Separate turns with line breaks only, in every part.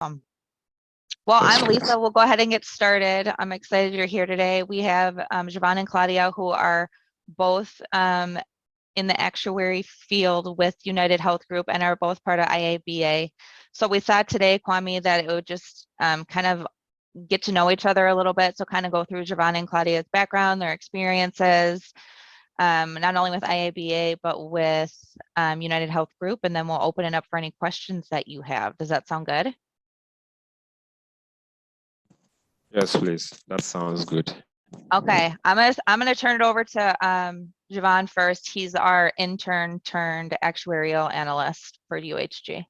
Well, I'm Lisa. We'll go ahead and get started. I'm excited you're here today. We have Javon and Claudia, who are both in the actuary field with United Health Group and are both part of IABA. So we thought today, Kwame, that it would just kind of get to know each other a little bit. So kind of go through Javon and Claudia's background, their experiences, not only with IABA, but with United Health Group. And then we'll open it up for any questions that you have. Does that sound good?
Yes, please. That sounds good.
Okay, I'm gonna turn it over to Javon first. He's our intern turned actuarial analyst for UHG.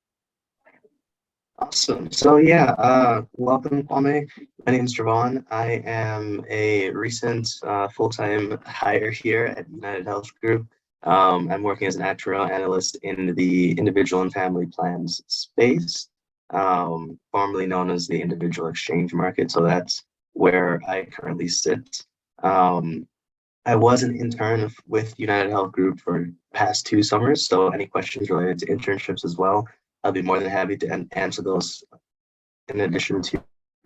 Awesome. So yeah, welcome, Kwame. My name is Javon. I am a recent full-time hire here at United Health Group. I'm working as an actuarial analyst in the individual and family plans space, formerly known as the individual exchange market. So that's where I currently sit. I was an intern with United Health Group for past 2 summers. So any questions related to internships as well, I'll be more than happy to answer those in addition to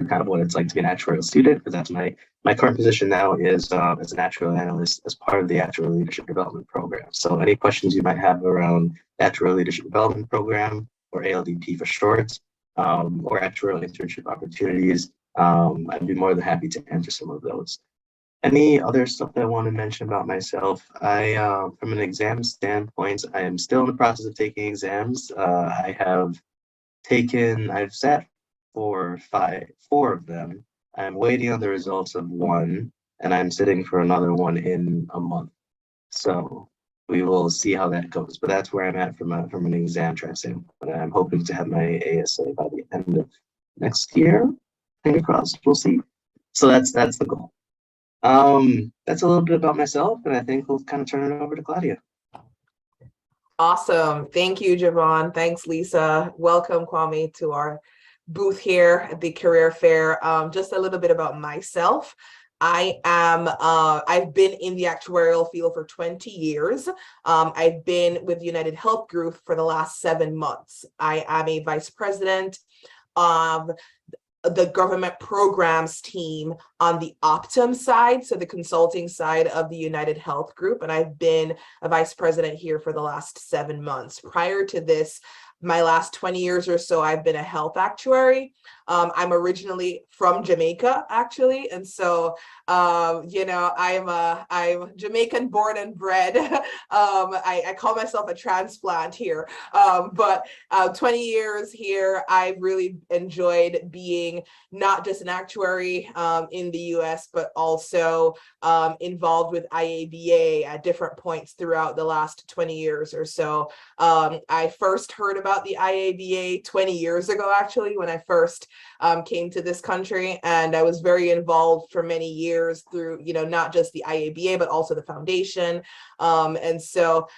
kind of what it's like to be an actuarial student, because that's my current position now is as an actuarial analyst as part of the Actuarial Leadership Development Program. So any questions you might have around the Actuarial Leadership Development Program, or ALDP for short, or actuarial internship opportunities, I'd be more than happy to answer some of those. Any other stuff that I want to mention about myself? From an exam standpoint, I am still in the process of taking exams. I've sat for 4 of them. I'm waiting on the results of 1, and I'm sitting for another one in a month. So we will see how that goes. But that's where I'm at from an exam track standpoint. I'm hoping to have my ASA by the end of next year. Fingers crossed. We'll see. So that's the goal. That's a little bit about myself, and I think we'll kind of turn it over to Claudia.
Awesome. Thank you, Javon. Thanks, Lisa. Welcome, Kwame, to our booth here at the Career Fair. Just a little bit about myself. I've been in the actuarial field for 20 years. I've been with United Health Group for the last 7 months. I am a vice president of the government programs team on the Optum side, so the consulting side of the United Health Group, and I've been a vice president here for the last 7 months. Prior to this, my last 20 years or so, I've been a health actuary. I'm originally from Jamaica, actually, and so I'm Jamaican born and bred. I call myself a transplant here, but 20 years here, I've really enjoyed being not just an actuary in the U.S., but also involved with IABA at different points throughout the last 20 years or so. I first heard about the IABA 20 years ago, actually, when I first came to this country, and I was very involved for many years through, not just the IABA, but also the foundation. And so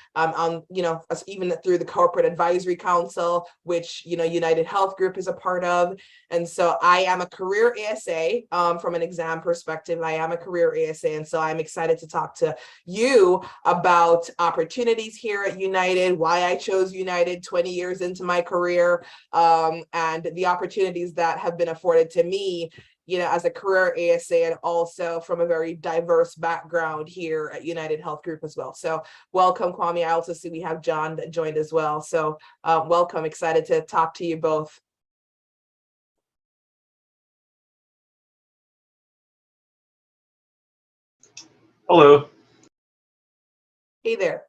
even through the Corporate Advisory Council, which, United Health Group is a part of. And so I am a career ASA from an exam perspective. I am a career ASA. And so I'm excited to talk to you about opportunities here at United, why I chose United 20 years into my career, and the opportunities that have been afforded to me, as a career ASA, and also from a very diverse background here at United Health Group as well. So welcome, Kwame. I also see we have John that joined as well. So welcome, excited to talk to you both.
Hello.
Hey there.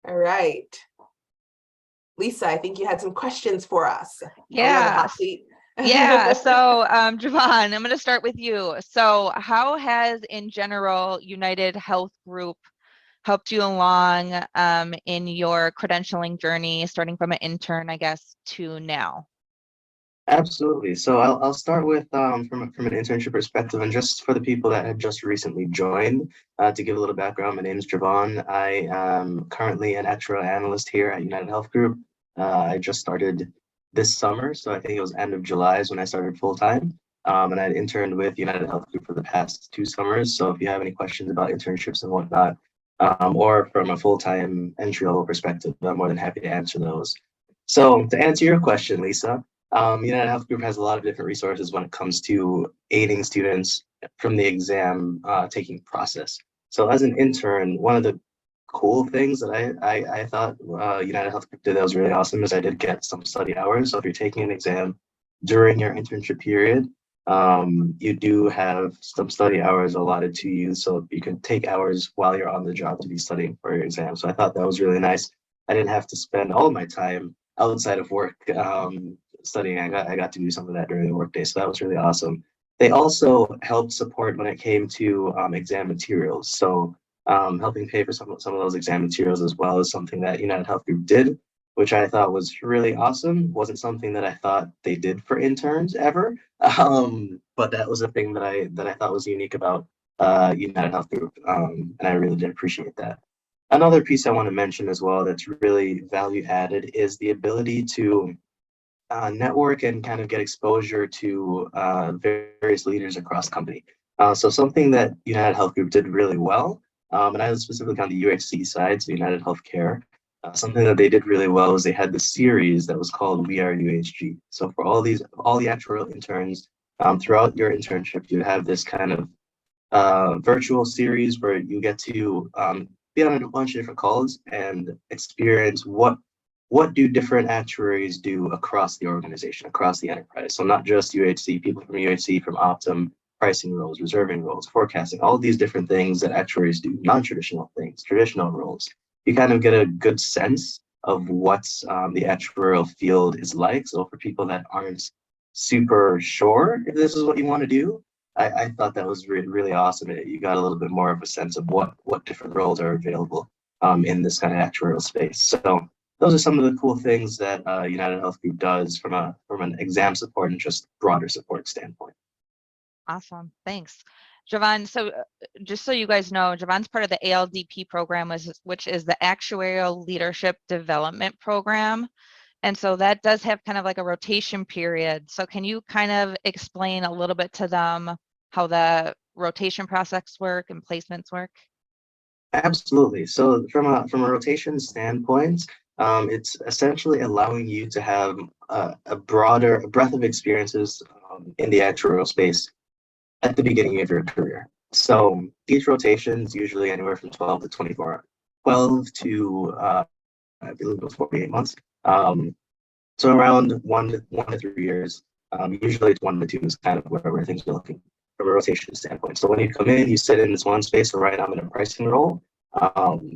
All right. Lisa, I think you had some questions for us.
Yeah. Yeah. So, Javon, I'm going to start with you. So how has, in general, United Health Group helped you along in your credentialing journey, starting from an intern, I guess, to now?
Absolutely. So I'll start with from an internship perspective, and just for the people that had just recently joined, to give a little background. My name is Javon. I am currently an actuarial analyst here at United Health Group. I just started this summer, so I think it was end of July is when I started full time. And I interned with United Health Group for the past 2 summers. So if you have any questions about internships and whatnot, or from a full time entry level perspective, I'm more than happy to answer those. So to answer your question, Lisa, United Health Group has a lot of different resources when it comes to aiding students from the exam taking process. So as an intern, one of the cool things that I thought United Health Group did that was really awesome is I did get some study hours. So if you're taking an exam during your internship period, you do have some study hours allotted to you. So you can take hours while you're on the job to be studying for your exam. So I thought that was really nice. I didn't have to spend all of my time outside of work studying. I got to do some of that during the workday. So that was really awesome. They also helped support when it came to exam materials. So helping pay for some of those exam materials as well is something that United Health Group did, which I thought was really awesome. Wasn't something that I thought they did for interns ever, but that was a thing that I thought was unique about United Health Group, and I really did appreciate that. Another piece I want to mention as well that's really value added is the ability to network and kind of get exposure to various leaders across company. So something that United Health Group did really well, and I was specifically on the UHC side, so United Healthcare. Something that they did really well is they had this series that was called We Are UHG. So for all the actuarial interns throughout your internship, you have this kind of virtual series where you get to be on a bunch of different calls and experience what do different actuaries do across the organization, across the enterprise. So not just UHC, people from UHC, from Optum, pricing roles, reserving roles, forecasting, all these different things that actuaries do, non-traditional things, traditional roles. You kind of get a good sense of what the actuarial field is like. So for people that aren't super sure if this is what you want to do, I thought that was really awesome. You got a little bit more of a sense of what different roles are available in this kind of actuarial space. So those are some of the cool things that United Health Group does from an exam support and just broader support standpoint.
Awesome. Thanks. Javon, so just so you guys know, Javon's part of the ALDP program, which is the Actuarial Leadership Development Program. And so that does have kind of like a rotation period. So can you kind of explain a little bit to them how the rotation process work and placements work?
Absolutely. So from a rotation standpoint, it's essentially allowing you to have a breadth of experiences in the actuarial space at the beginning of your career. So each rotation is usually anywhere from 12 to 24, 12 to I believe it was 48 months. So around one to 3 years. Usually it's 1 to 2 is kind of where things are looking from a rotation standpoint. So when you come in, you sit in this one space. So right now I'm in a pricing role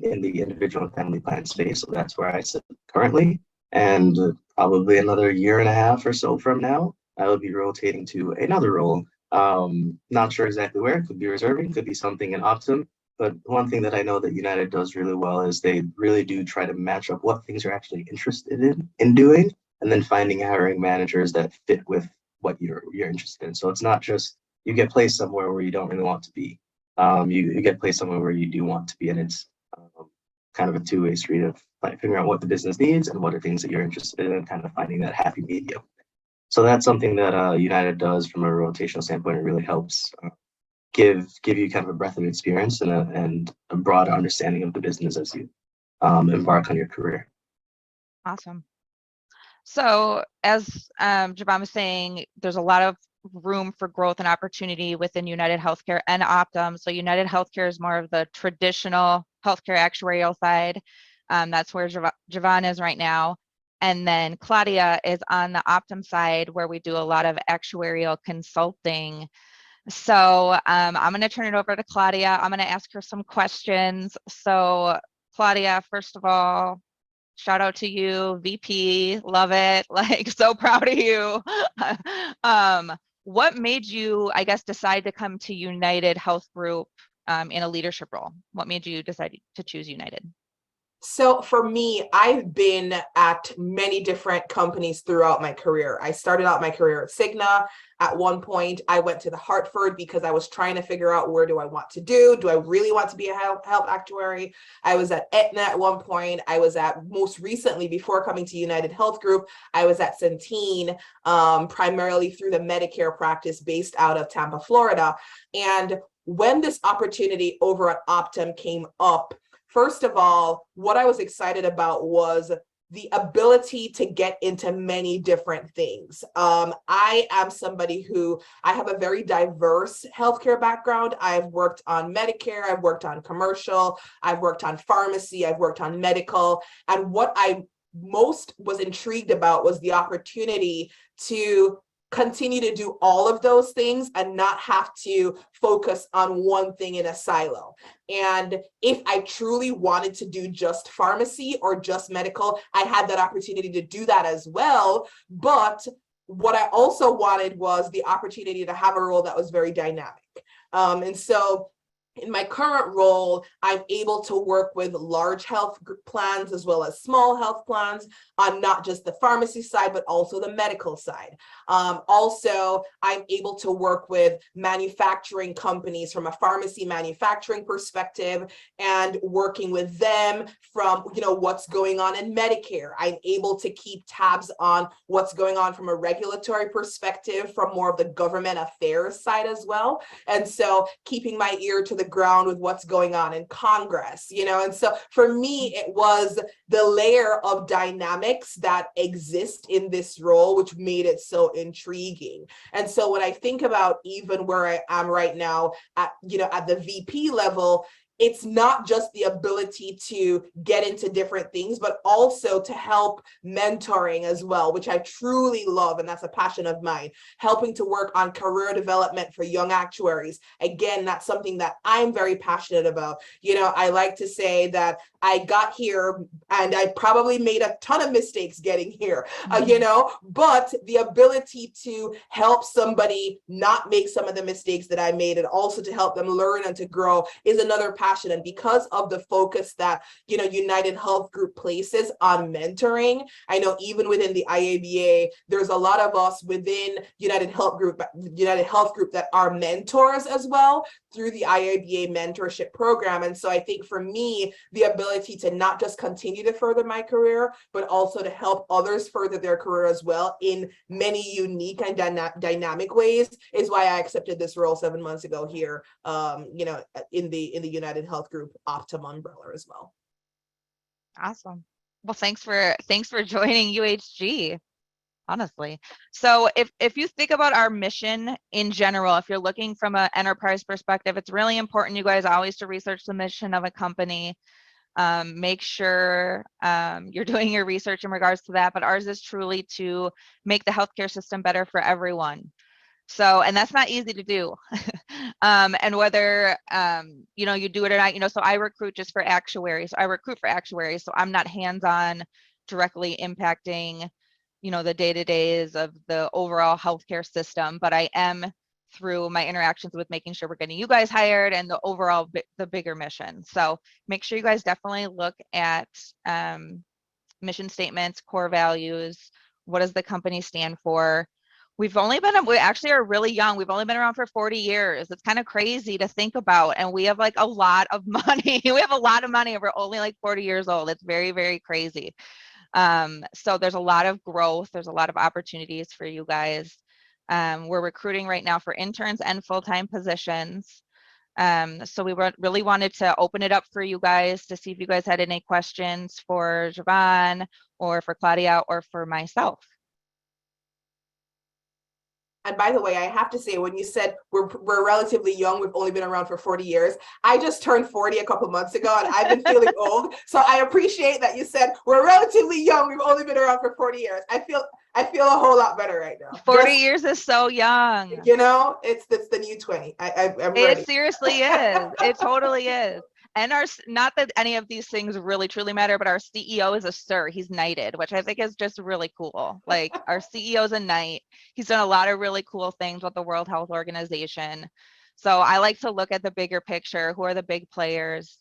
in the individual and family plan space. So that's where I sit currently. And probably another year and a half or so from now, I will be rotating to another role. Not sure exactly where. It could be reserving, could be something in Optum. But one thing that I know that United does really well is they really do try to match up what things you're actually interested in doing, and then finding hiring managers that fit with what you're interested in. So it's not just you get placed somewhere where you don't really want to be. You get placed somewhere where you do want to be, and it's kind of a two-way street of like figuring out what the business needs and what are things that you're interested in, and kind of finding that happy medium. So that's something that United does from a rotational standpoint. It really helps give you kind of a breadth of experience and a broad understanding of the business as you embark on your career.
Awesome. So as Javon was saying, there's a lot of room for growth and opportunity within United Healthcare and Optum. So United Healthcare is more of the traditional healthcare actuarial side. That's where Javon is right now. And then Claudia is on the Optum side, where we do a lot of actuarial consulting. So I'm going to turn it over to Claudia. I'm going to ask her some questions. So Claudia, first of all, shout out to you, VP, love it, like so proud of you. What made you, I guess, decide to come to United Health Group in a leadership role? What made you decide to choose United?
So for me, I've been at many different companies throughout my career. I started out my career at Cigna. At one point, I went to the Hartford because I was trying to figure out where do I want to do? Do I really want to be a health actuary? I was at Aetna at one point. I was at, most recently, before coming to United Health Group, I was at Centene, primarily through the Medicare practice based out of Tampa, Florida. And when this opportunity over at Optum came up, first of all, what I was excited about was the ability to get into many different things. I am somebody who, I have a very diverse healthcare background. I've worked on Medicare, I've worked on commercial, I've worked on pharmacy, I've worked on medical. And what I most was intrigued about was the opportunity to continue to do all of those things and not have to focus on one thing in a silo. And if I truly wanted to do just pharmacy or just medical, I had that opportunity to do that as well. But what I also wanted was the opportunity to have a role that was very dynamic. And so in my current role, I'm able to work with large health plans as well as small health plans on not just the pharmacy side, but also the medical side. Also, I'm able to work with manufacturing companies from a pharmacy manufacturing perspective and working with them from, what's going on in Medicare. I'm able to keep tabs on what's going on from a regulatory perspective, from more of the government affairs side as well. And so keeping my ear to the ground with what's going on in Congress, and so for me, it was the layer of dynamics that exist in this role, which made it so intriguing. And so when I think about even where I am right now at the VP level, it's not just the ability to get into different things, but also to help mentoring as well, which I truly love. And that's a passion of mine, helping to work on career development for young actuaries. Again, that's something that I'm very passionate about. I like to say that I got here and I probably made a ton of mistakes getting here, but the ability to help somebody not make some of the mistakes that I made and also to help them learn and to grow is another passion. And because of the focus that, United Health Group places on mentoring, I know even within the IABA, there's a lot of us within United Health Group that are mentors as well through the IABA mentorship program. And so I think for me, the ability to not just continue to further my career, but also to help others further their career as well in many unique and dynamic ways is why I accepted this role 7 months ago here, in the United Health Group Optum umbrella as well.
Awesome. Well, thanks for joining UHG. Honestly. So if you think about our mission in general, if you're looking from an enterprise perspective, it's really important, you guys, always to research the mission of a company. Make sure you're doing your research in regards to that, but ours is truly to make the healthcare system better for everyone. So, and that's not easy to do. And whether, you do it or not, so I recruit just for actuaries. I recruit for actuaries. So I'm not hands-on directly impacting, the day-to-days of the overall healthcare system, but I am through my interactions with making sure we're getting you guys hired and the overall, the bigger mission. So make sure you guys definitely look at mission statements, core values. What does the company stand for? We actually are really young. We've only been around for 40 years. It's kind of crazy to think about. And we have like a lot of money. We have a lot of money and we're only like 40 years old. It's very, very crazy. So there's a lot of growth. There's a lot of opportunities for you guys. We're recruiting right now for interns and full-time positions. So we really wanted to open it up for you guys to see if you guys had any questions for Javon or for Claudia or for myself.
And by the way, I have to say, when you said we're relatively young, we've only been around for 40 years. I just turned 40 a couple months ago and I've been feeling old. So I appreciate that you said we're relatively young. We've only been around for 40 years. I feel a whole lot better right now.
40 years is so young.
It's the new 20. I'm ready.
It seriously is. It totally is. And not that any of these things really truly matter, but our CEO is a sir. He's knighted, which I think is just really cool. Like our CEO is a knight. He's done a lot of really cool things with the World Health Organization. So I like to look at the bigger picture. Who are the big players?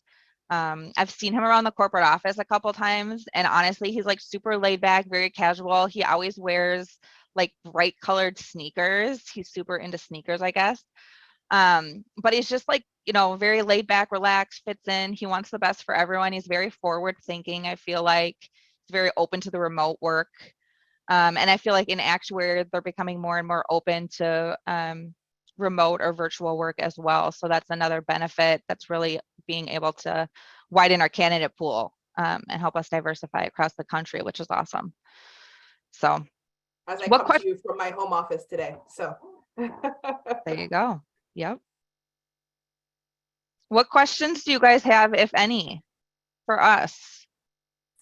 I've seen him around the corporate office a couple times, and honestly, he's like super laid back, very casual. He always wears like bright colored sneakers. He's super into sneakers, I guess. But he's just like, very laid back, relaxed, fits in. He wants the best for everyone. He's very forward thinking. I feel like he's very open to the remote work. And I feel like in actuary, they're becoming more and more open to remote or virtual work as well. So that's another benefit that's really being able to widen our candidate pool. and help us diversify across the country, which is awesome. So
As I
what
come to you from my home office today, so.
there you go. Yep. What questions do you guys have, if any, for us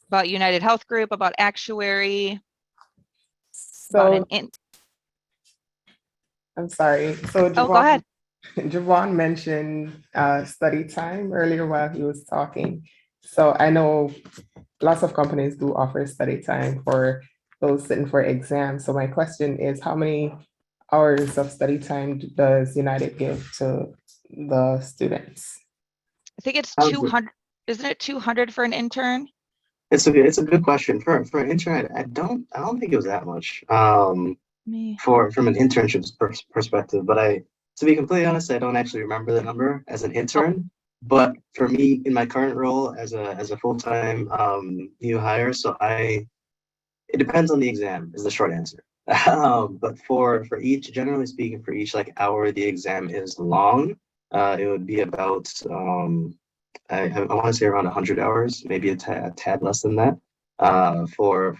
about United Health Group, about actuary, about
So I'm sorry. So
oh, go ahead.
Javon mentioned study time earlier while he was talking. So I know lots of companies do offer study time for those sitting for exams. So my question is, how many hours of study time does United give to the students?
I think it's
How's it?
200. Isn't it 200 for an intern?
It's a good question for an intern. I don't think it was that much.
Me.
From an internship perspective, but to be completely honest, I don't actually remember the number as an intern. But for me, in my current role as a full-time new hire, so it depends on the exam is the short answer. But for each, generally speaking, for each like hour the exam is long, it would be about I want to say around 100 hours, maybe a tad less than that, for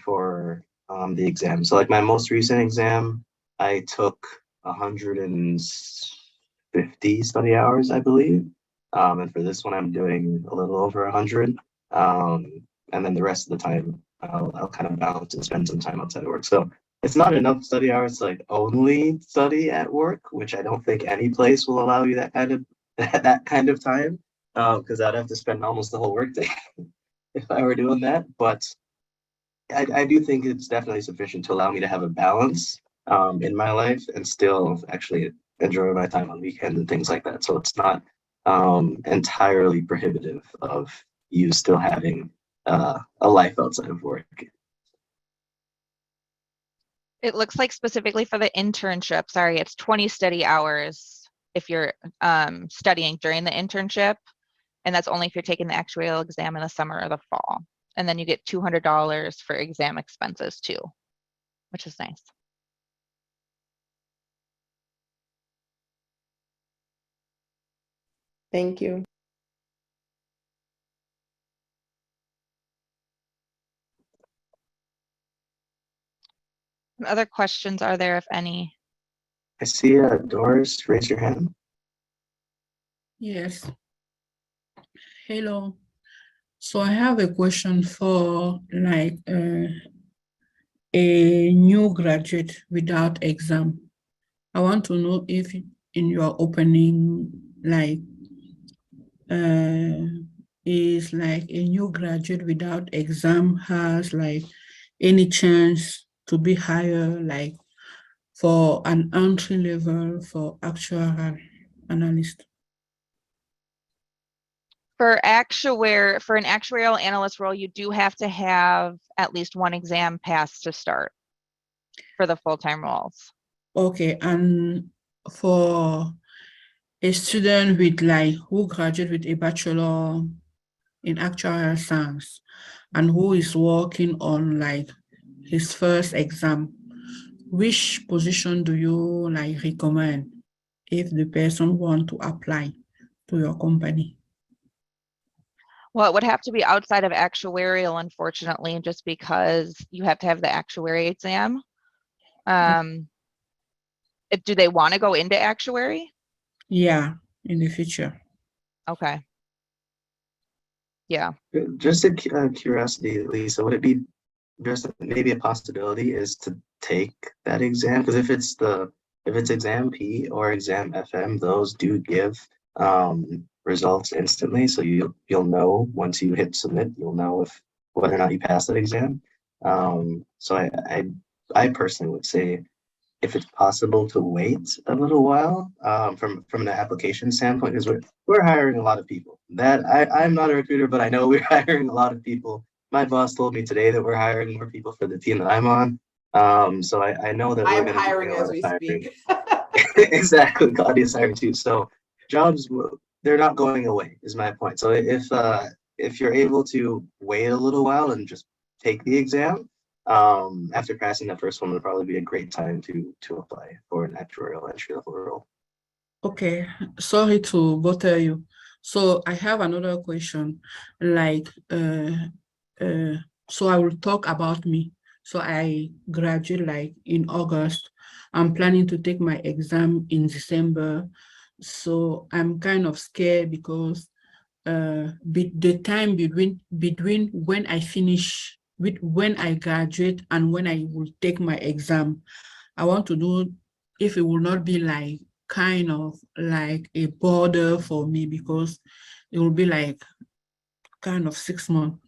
the exam. So like my most recent exam, I took 150 study hours, I believe. And for this one, I'm doing a little over 100. And then the rest of the time, I'll kind of balance and spend some time outside of work. So it's not enough study hours to like only study at work, which I don't think any place will allow you that kind of time, because I'd have to spend almost the whole workday if I were doing that. But I do think it's definitely sufficient to allow me to have a balance in my life and still actually enjoy my time on weekends and things like that. So it's not entirely prohibitive of you still having a life outside of work.
It looks like specifically for the internship, sorry, it's 20 study hours if you're studying during the internship. And that's only if you're taking the actuarial exam in the summer or the fall. And then you get $200 for exam expenses too, which is nice.
Thank you.
What other questions are there, if any?
I see Doris, raise your hand.
Yes. Hello. So I have a question for like a new graduate without exam. I want to know if in your opening, like is like a new graduate without exam has like any chance to be higher, like for an entry level for actuarial analyst?
For an actuarial analyst role, you do have to have at least one exam passed to start for the full-time roles.
Okay, and for a student with like who graduated with a bachelor in actuarial science and who is working on like his first exam, which position do you like recommend if the person want to apply to your company?
Well, it would have to be outside of actuarial, unfortunately, just because you have to have the actuary exam. Do they want to go into actuary?
Yeah, in the future.
Okay. Yeah.
Just a curiosity, Lisa, would it be just maybe a possibility is to take that exam? Because if it's exam P or exam FM, those do give results instantly. So you'll know once you hit submit, you'll know whether or not you pass that exam. So I personally would say if it's possible to wait a little while from an application standpoint, because we're hiring a lot of people. That I'm not a recruiter, but I know we're hiring a lot of people. My boss told me today that we're hiring more people for the team that I'm on. So I know that we're
I'm
going to be
hiring
doing a lot
as
of
we
hiring.
speak.
Exactly, Claudia's hiring too. So jobs, they're not going away, is my point. So if you're able to wait a little while and just take the exam, after passing that first one would probably be a great time to apply for an actuarial entry level role.
Okay, sorry to bother you. So I have another question. Like so I will talk about me. So I graduate like in August. I'm planning to take my exam in December. So I'm kind of scared because the time between when I finish with when I graduate and when I will take my exam, I want to know if it will not be like kind of like a border for me, because it will be like kind of 6 months.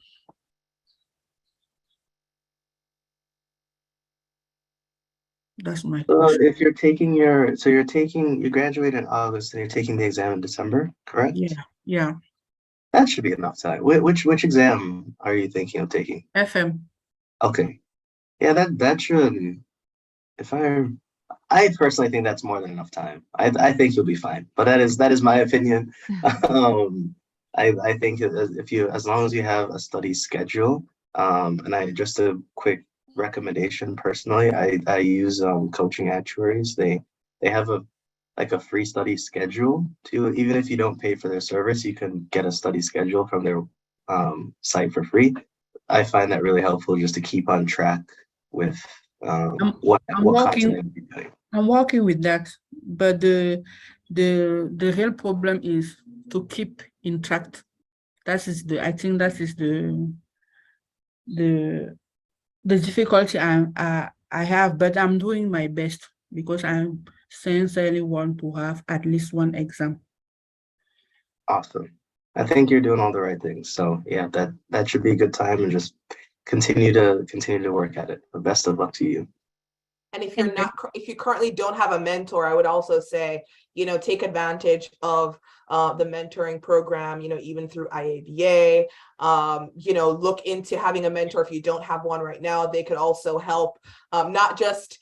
That's my
So
question.
if you're taking you graduate in August and you're taking the exam in December, correct?
Yeah.
That should be enough time. Which exam are you thinking of taking?
FM.
Okay. Yeah, that should, if I personally think that's more than enough time. I think you'll be fine, but that is my opinion. I think as long as you have a study schedule, and just a quick recommendation personally, I use Coaching Actuaries. They have a free study schedule too. Even if you don't pay for their service, you can get a study schedule from their site for free. I find that really helpful just to keep on track with what
I'm
content
working
you're doing.
I'm working with that, but the real problem is to keep in track. I think that is the difficulty I have, but I'm doing my best because I sincerely want to have at least one exam.
Awesome. I think you're doing all the right things. So yeah, that should be a good time, and just continue to work at it. But best of luck to you.
And if you currently don't have a mentor, I would also say, take advantage of the mentoring program, even through IABA. Look into having a mentor if you don't have one right now. They could also help, not just,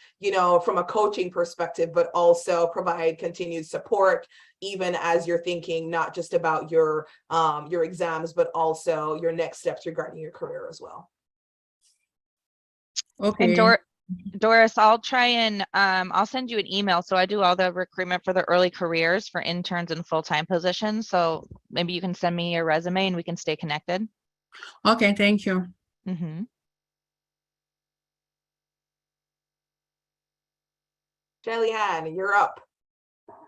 from a coaching perspective, but also provide continued support, even as you're thinking not just about your exams, but also your next steps regarding your career as well.
Okay.
And Doris, I'll try and I'll send you an email. So I do all the recruitment for the early careers for interns and full-time positions. So maybe you can send me your resume and we can stay connected.
Okay, thank you.
Mm-hmm.
Jelly-Ann, you're up.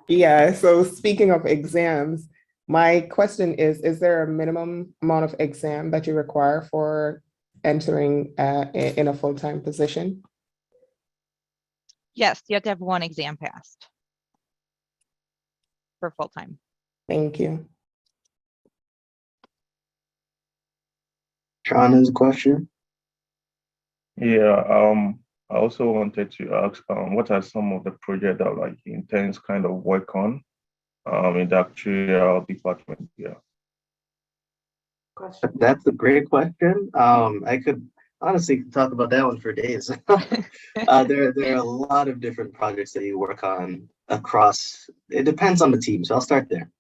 Yeah, so speaking of exams, my question is there a minimum amount of exam that you require for entering in a full-time position?
Yes, you have to have one exam passed for full-time.
Thank you.
Sean has a question.
Yeah, I also wanted to ask, what are some of the projects that like interns kind of work on in the actuarial department? Yeah.
Question.
That's a great question. I could honestly talk about that one for days. There are a lot of different projects that you work on across. It depends on the team, so I'll start there.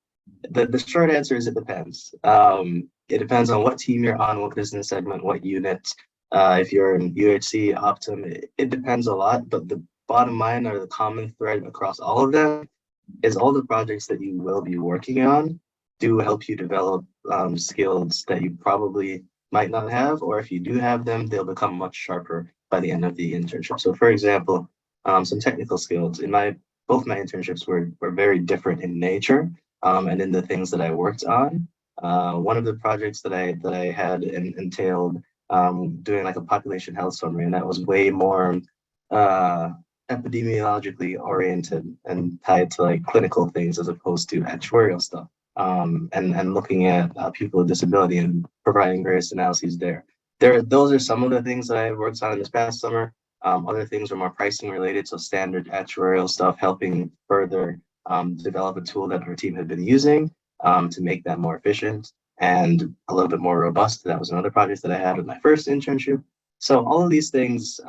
The short answer is it depends. It depends on what team you're on, what business segment, what unit. If you're in UHG, Optum, it depends a lot. But the bottom line, or the common thread across all of them, is all the projects that you will be working on do help you develop skills that you probably might not have, or if you do have them, they'll become much sharper by the end of the internship. So for example, some technical skills in both my internships were very different in nature, and in the things that I worked on. One of the projects that I had entailed doing like a population health summary, and that was way more epidemiologically oriented and tied to like clinical things as opposed to actuarial stuff. And looking at people with disability and providing various analyses there. Those are some of the things that I worked on this past summer. Other things are more pricing related, so standard actuarial stuff, helping further develop a tool that our team had been using to make that more efficient and a little bit more robust. That was another project that I had with my first internship. So all of these things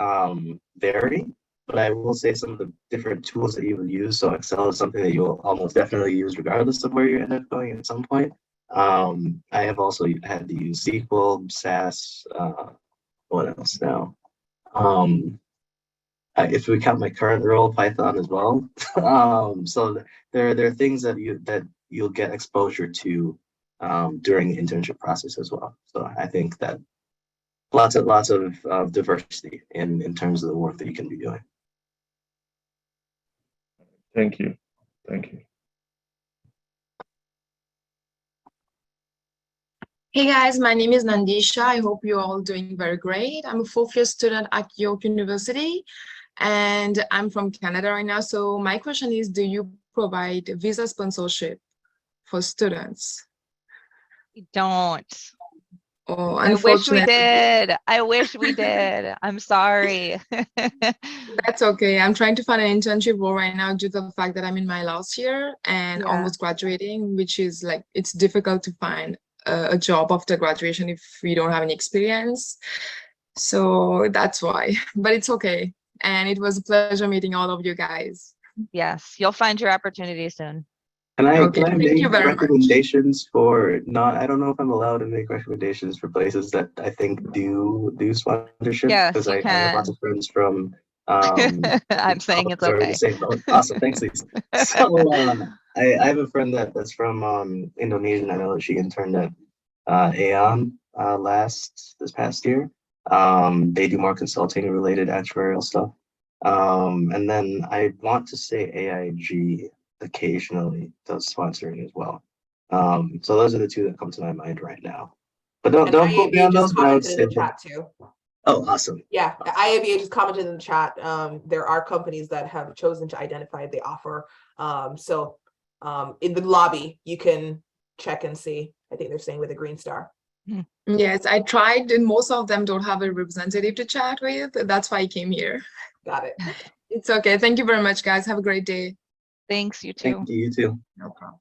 vary, but I will say some of the different tools that you will use. So Excel is something that you'll almost definitely use regardless of where you end up going at some point. I have also had to use SQL, SAS, what else now? If we count my current role, Python as well. So there are things that you'll get exposure to during the internship process as well. So I think that lots of diversity in terms of the work that you can be doing.
Thank you. Thank you.
Hey guys, my name is Nandisha. I hope you're all doing very great. I'm a fourth-year student at York University, and I'm from Canada right now. So my question is, do you provide visa sponsorship for students?
We don't.
Oh,
I wish we
unfortunately,
did. I wish we did. I'm sorry.
that's okay. I'm trying to find an internship role right now due to the fact that I'm in my last year and
Yeah.
almost graduating, which is like, it's difficult to find a job after graduation if we don't have any experience. So that's why, but it's okay. And it was a pleasure meeting all of you guys.
Yes, you'll find your opportunity soon.
Can I
Okay, thank you
make
very much.
recommendations for I don't know if I'm allowed to make recommendations for places that I think do sponsorship,
Yes,
because
you
I have lots
can.
of friends from
I'm saying it's
are in
okay.
the same boat. Awesome, thanks, Lisa. So I have a friend that's from Indonesia, and I know that she interned at Aon this past year. They do more consulting related actuarial stuff. And then I want to say AIG occasionally does sponsoring as well. So those are the two that come to my mind right now. But don't quote me
IABA
on
just
those, but I would
commented
say
in the chat too.
Oh, awesome.
Yeah, IABA just commented in the chat. There are companies that have chosen to identify the offer. In the lobby, you can check and see. I think they're saying with a green star.
Yes, I tried, and most of them don't have a representative to chat with. That's why I came here.
Got it.
It's okay. Thank you very much, guys. Have a great day.
Thanks, you too.
Thank you, you too.
No problem.